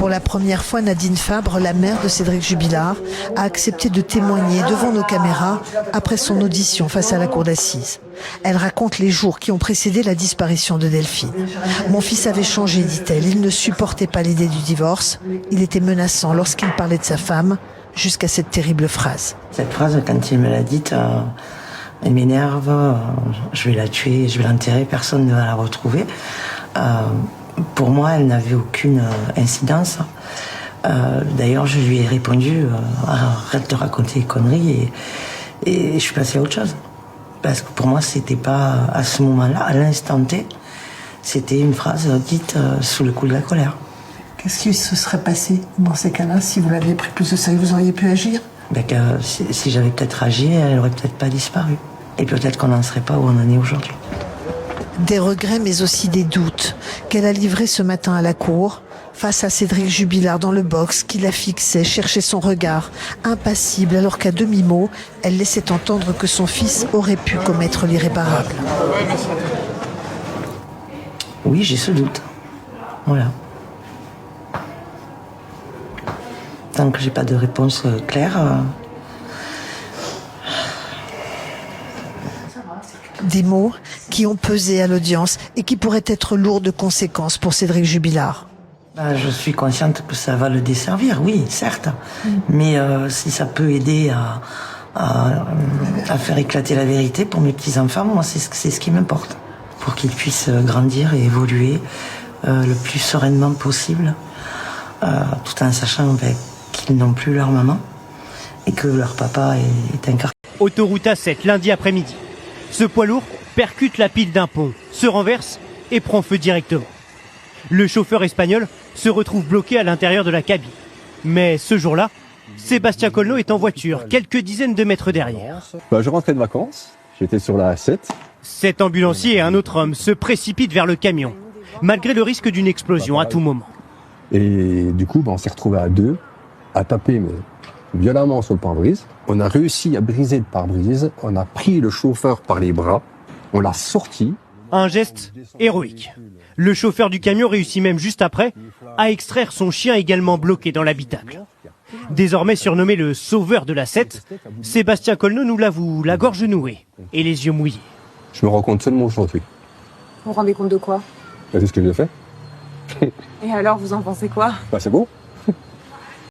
Pour la première fois, Nadine Fabre, la mère de Cédric Jubilard, a accepté de témoigner devant nos caméras après son audition face à la cour d'assises. Elle raconte les jours qui ont précédé la disparition de Delphine. Mon fils avait changé, dit-elle. Il ne supportait pas l'idée du divorce. Il était menaçant lorsqu'il parlait de sa femme, jusqu'à cette terrible phrase. Cette phrase, quand il me l'a dite, elle m'énerve, je vais la tuer, je vais l'enterrer, personne ne va la retrouver. Pour moi, elle n'avait aucune incidence. D'ailleurs, je lui ai répondu arrête de raconter des conneries et je suis passée à autre chose. Parce que pour moi, c'était pas à ce moment-là, à l'instant T, c'était une phrase dite sous le coup de la colère. Qu'est-ce qui se serait passé dans ces cas-là si vous l'aviez pris plus au sérieux? Vous auriez pu agir? Si j'avais peut-être agi, elle aurait peut-être pas disparu. Et peut-être qu'on n'en serait pas où on en est aujourd'hui. Des regrets, mais aussi des doutes qu'elle a livrés ce matin à la cour, face à Cédric Jubilard dans le box qui la fixait, cherchait son regard, impassible, alors qu'à demi-mot, elle laissait entendre que son fils aurait pu commettre l'irréparable. Oui, j'ai ce doute. Voilà. Tant que j'ai pas de réponse claire. Des mots qui ont pesé à l'audience et qui pourraient être lourds de conséquences pour Cédric Jubilard. Je suis consciente que ça va le desservir, oui, certes. Mais si ça peut aider à faire éclater la vérité pour mes petits-enfants, moi, c'est ce qui m'importe. Pour qu'ils puissent grandir et évoluer le plus sereinement possible, tout en sachant qu'ils n'ont plus leur maman et que leur papa est incarcéré. Autoroute A7, lundi après-midi. Ce poids lourd percute la pile d'un pont, se renverse et prend feu directement. Le chauffeur espagnol se retrouve bloqué à l'intérieur de la cabine. Mais ce jour-là, Sébastien Collenot est en voiture, quelques dizaines de mètres derrière. Je rentrais de vacances, j'étais sur la A7. Cet ambulancier et un autre homme se précipitent vers le camion, malgré le risque d'une explosion à tout moment. Et du coup, on s'est retrouvés à deux, à taper violemment sur le pare-brise. On a réussi à briser le pare-brise, on a pris le chauffeur par les bras, on l'a sorti. Un geste héroïque. Le chauffeur du camion réussit même juste après à extraire son chien également bloqué dans l'habitacle. Désormais surnommé le sauveur de la 7, Sébastien Collenot nous l'avoue, la gorge nouée et les yeux mouillés. Je me rends compte seulement aujourd'hui. Vous vous rendez compte de quoi? C'est ce que j'ai fait. Et alors, vous en pensez quoi? C'est beau.